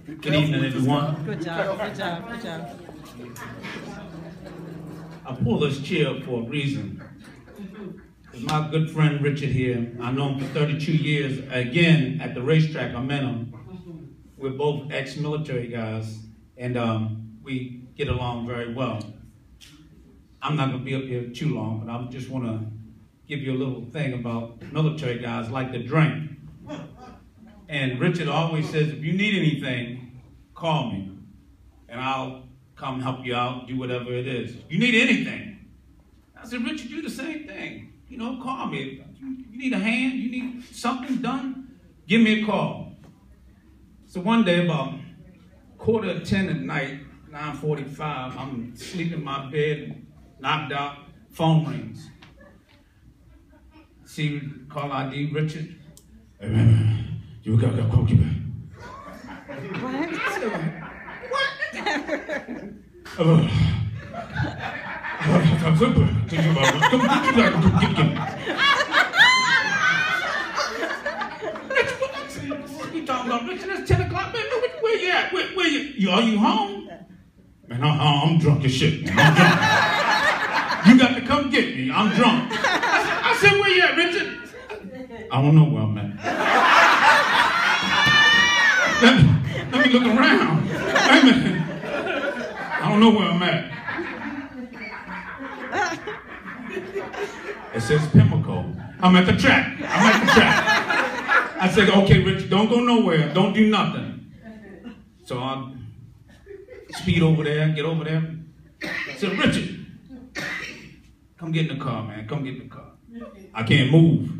Good evening, everyone. Good job, good job, good job. I pulled this chair up for a reason. My good friend Richard here, I know him for 32 years. Again, at the racetrack, I met him. We're both ex-military guys, and we get along very well. I'm not going to be up here too long, but I just want to give you a little thing about military guys like to drink. And Richard always says, if you need anything, call me, and I'll come help you out, do whatever it is. You need anything. I said, Richard, do the same thing. You know, call me. You need a hand, you need something done, give me a call. So one day, about 9:45 at night, 9:45, I'm sleeping in my bed, knocked out, phone rings. See, call ID, Richard. Hey, man, you got to call you back. What? You talking about Richard? It's 10 o'clock, man. Where you at? Where you? Are you home? Man, I'm drunk as shit, man. I'm drunk. You got to come get me. I'm drunk. I said, where you at, Richard? I don't know where I'm at. Let me look around. Wait a minute. I don't know where I'm at. It says Pimlico. I'm at the track. I said, okay, Richard, don't go nowhere. Don't do nothing. So I speed over there, get over there. I said, Richard, come get in the car, man. Come get in the car. I can't move.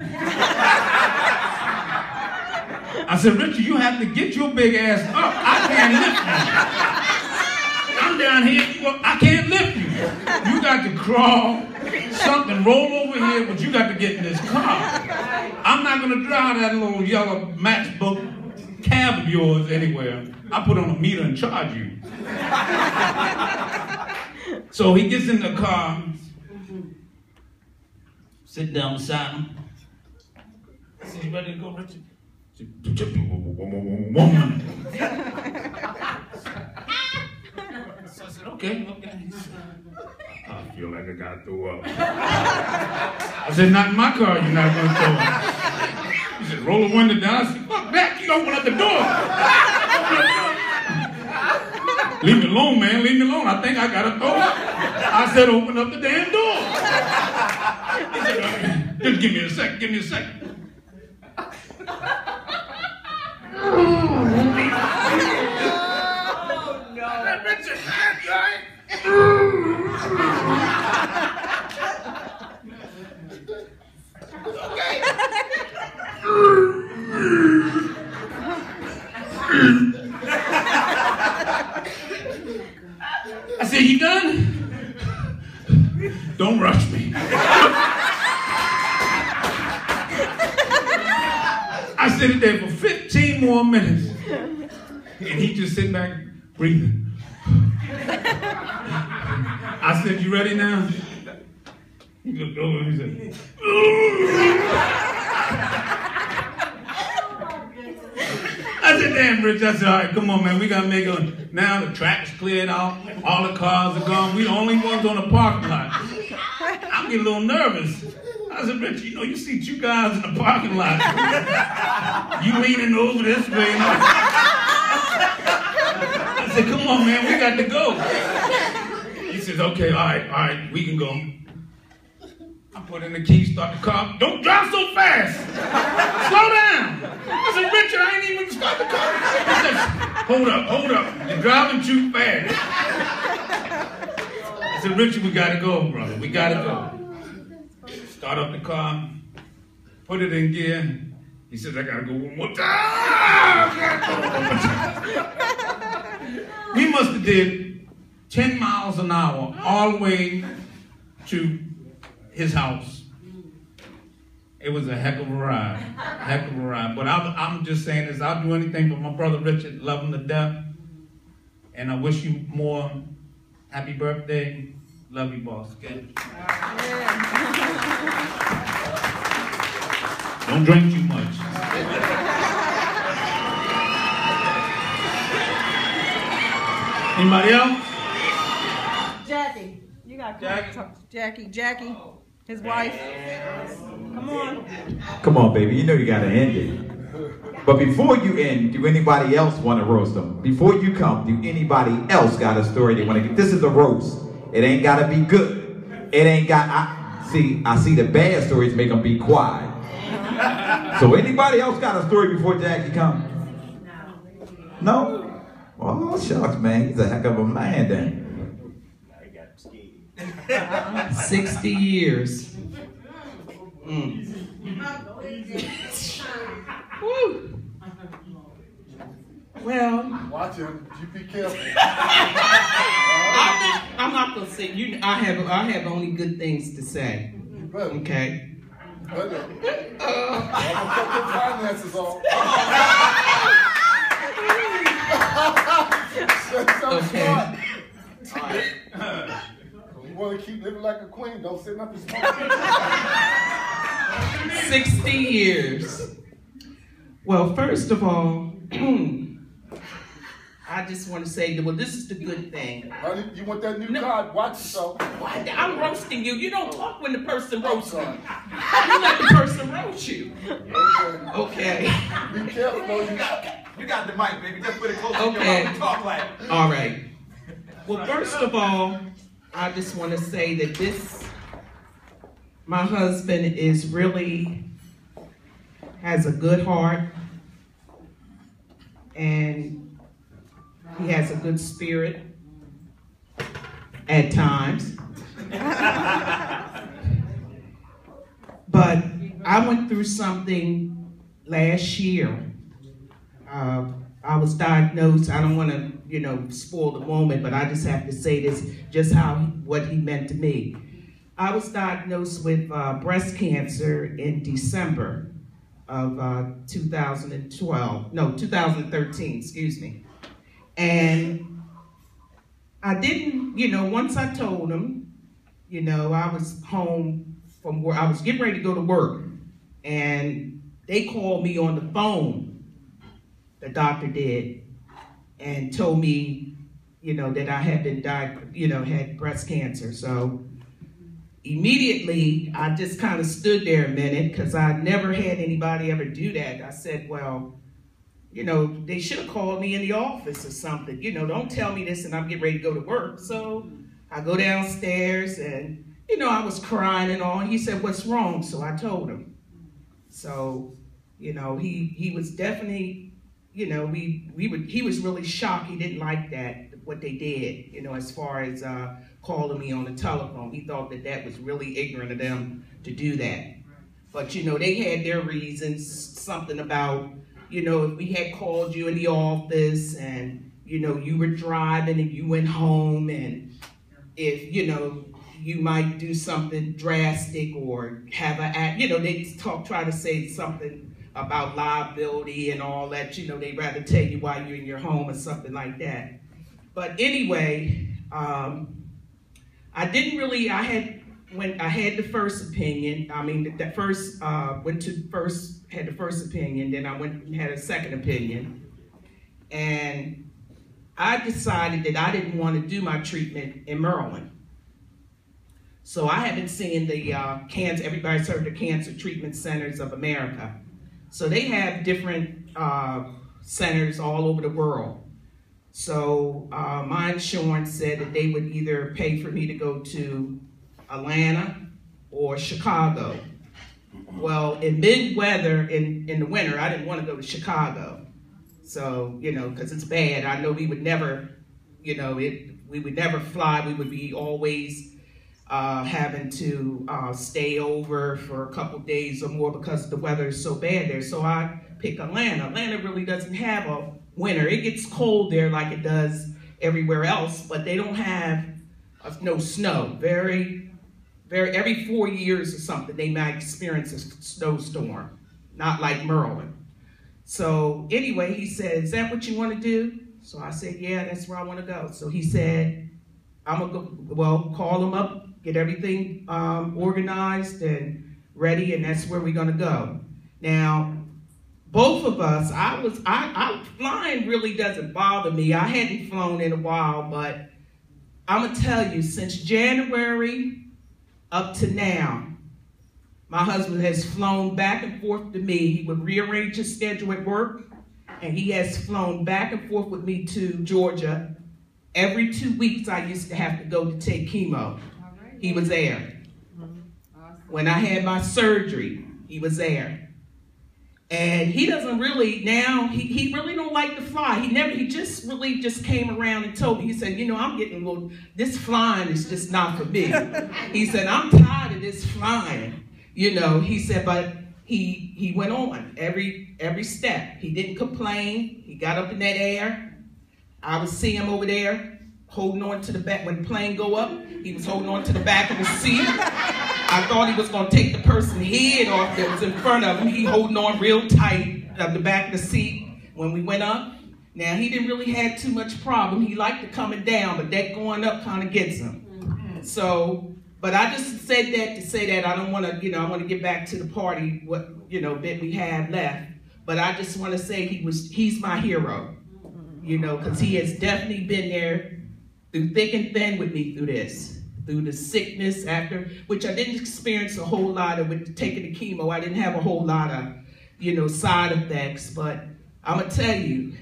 I said, Richard, you have to get your big ass up. I can't lift you. I'm down here. I can't lift you. You got to crawl, something, roll over here, but you got to get in this car. I'm not going to drive that little yellow matchbook cab of yours anywhere. I put on a meter and charge you. So he gets in the car, sit down beside him. I said, you ready to go, Richard? He said, 1 minute. So I said, okay. I feel like I got to throw up. I said, not in my car, you're not going to throw up. He said, roll the window down. I said, fuck that, you open up the door. Leave me alone, man, leave me alone. I think I got to throw up. I said, open up the damn door. He said, okay, just give me a second. Richard, you all right? Okay. I said, you done? Don't rush me. I sit there for 15 more minutes, and he just sitting back breathing. I said, you ready now? He looked over and he said, I said, damn, Rich. I said, all right, come on, man. We got to make it. Now the track's cleared out. All the cars are gone. We the only ones on the parking lot. I'm getting a little nervous. I said, Rich, you know, you see 2 guys in the parking lot. You leaning over this way. You know? I said, come on, man. We got to go. He says, okay, all right, we can go. I put in the key, start the car. Don't drive so fast. Slow down. I said, Richard, I ain't even start the car. He said, hold up. You're driving too fast. I said, Richard, we got to go, brother. We got to go. Start up the car, put it in gear. He says, I got to go one more time. We must have did 10 miles an hour all the way to his house. It was a heck of a ride, But I'm just saying this, I'll do anything for my brother Richard, love him to death. And I wish you more. Happy birthday. Love you, boss. Okay? Don't drink too much. Anybody else? Jackie. You got Jackie, his wife. Come on. Come on, baby. You know you gotta end it. But before you end, do anybody else want to roast them? Before you come, do anybody else got a story they want to get? This is a roast. It ain't gotta be good. It ain't got. I see the bad stories make them be quiet. So anybody else got a story before Jackie comes? No? Oh shucks, man. He's a heck of a man then. 60 years. Woo. Well, watch him. You be careful. I'm not gonna say you. I have only good things to say. Okay. Finances off. Okay. You want to keep living like a queen? Don't sit up and smoke. 60 years. Well, first of all, I just want to say, well, this is the good thing. You want that new card? Watch yourself. I'm roasting you. You don't talk when the person roasts you. You let the person roast you. Okay. Be careful, though. You got the mic, baby. Just put it close to your mouth. Talk like. All right. Well, first of all, I just want to say that my husband has a good heart, and he has a good spirit at times. But I went through something last year. I was diagnosed. I don't want to, spoil the moment, but I just have to say this, just what he meant to me. I was diagnosed with breast cancer in December of 2013, excuse me. And I didn't, once I told him, I was home from work. I was getting ready to go to work, and they called me on the phone. The doctor did, and told me, that I had been had breast cancer. So immediately, I just kind of stood there a minute because I never had anybody ever do that. I said, well, they should have called me in the office or something. Don't tell me this and I'm getting ready to go to work. So I go downstairs and, I was crying and all. And he said, what's wrong? So I told him. So, he was definitely, he was really shocked. He didn't like that, what they did, as far as calling me on the telephone. He thought that was really ignorant of them to do that. But, they had their reasons, something about, if we had called you in the office and, you were driving and you went home, and if, you might do something drastic or have they try to say something about liability and all that, they'd rather tell you while you're in your home or something like that. But anyway, I had the first opinion. I mean, had the first opinion, then I went and had a second opinion. And I decided that I didn't want to do my treatment in Maryland. So I have been seeing the everybody's heard of the Cancer Treatment Centers of America. So they have different centers all over the world. So my insurance said that they would either pay for me to go to Atlanta or Chicago. Well, in mid-weather, in the winter, I didn't want to go to Chicago. So, because it's bad. I know we would never, we would never fly. We would be always having to stay over for a couple days or more because the weather is so bad there. So I pick Atlanta. Atlanta really doesn't have a winter. It gets cold there like it does everywhere else, but they don't have no snow. Every 4 years or something, they might experience a snowstorm, not like Maryland. So anyway, he said, is that what you want to do? So I said, yeah, that's where I want to go. So he said, I'm going to go, well, call him up, get everything organized and ready, and that's where we're going to go. Now, both of us, flying really doesn't bother me. I hadn't flown in a while, but I'm gonna tell you, since January up to now, my husband has flown back and forth to me. He would rearrange his schedule at work, and he has flown back and forth with me to Georgia. Every 2 weeks, I used to have to go to take chemo. He was there. When I had my surgery, he was there. And he doesn't really, now, he really don't like to fly. He just really came around and told me, he said, you know, I'm getting a little, this flying is just not for me. He said, I'm tired of this flying. You know, he said, but he went on every step. He didn't complain. He got up in that air. I would see him over there holding on to the back. When the plane go up, he was holding on to the back of the seat. I thought he was going to take the person's head off that was in front of him. He holding on real tight at the back of the seat when we went up. Now, he didn't really have too much problem. He liked the coming down, but that going up kind of gets him. So, but I just said that to say that I don't want to, you know, I want to get back to the party, what, you know, bit we have left. But I just want to say he's my hero, you know, because he has definitely been there through thick and thin with me through this. Through the sickness after, which I didn't experience a whole lot of with taking the chemo. I didn't have a whole lot of, you know, side effects, but I'm gonna tell you,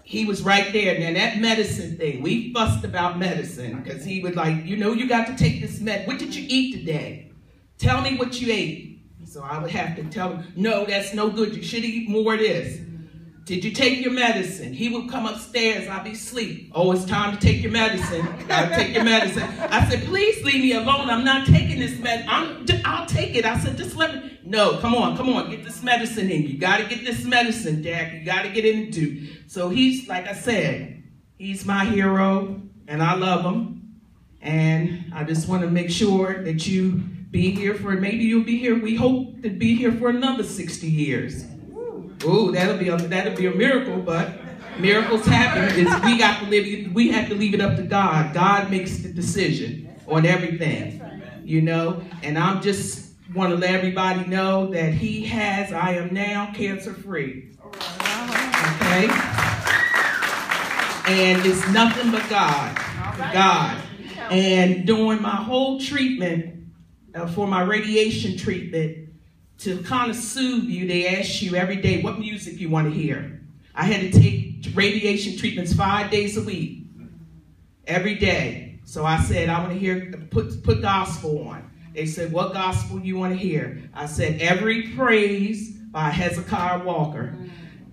he was right there. Now that medicine thing, we fussed about medicine because he was like, you know, you got to take this med. What did you eat today? Tell me what you ate. So I would have to tell him, no, that's no good. You should eat more of this. Did you take your medicine? He would come upstairs, I'd be asleep. Oh, it's time to take your medicine. Gotta take your medicine. I said, please leave me alone. I'm not taking this medicine. I'll take it. I said, just let me. No, come on, get this medicine in. You gotta get this medicine, Jack. You gotta get into. So he's, like I said, he's my hero, and I love him. And I just want to make sure that you be here for, maybe you'll be here. We hope to be here for another 60 years. Ooh, that'll be a miracle, but miracles happen. We have to leave it up to God. God makes the decision on everything, you know. And I'm just want to let everybody know that I am now cancer-free. Okay? And it's nothing but God. God. And during my whole treatment, for my radiation treatment, to kind of soothe you, they ask you every day what music you want to hear. I had to take radiation treatments 5 days a week, every day. So I said, I want to hear, put gospel on. They said, what gospel you want to hear? I said, Every Praise by Hezekiah Walker.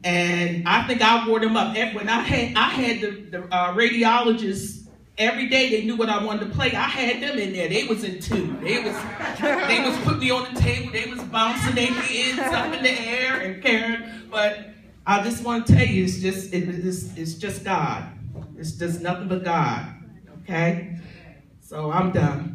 And I think I wore them up. When I had the radiologists, every day they knew what I wanted to play. I had them in there. They was in tune. They was putting me on the table. They was bouncing their heads up in the air and caring. But I just want to tell you, it's just God. It's just nothing but God. Okay? So I'm done.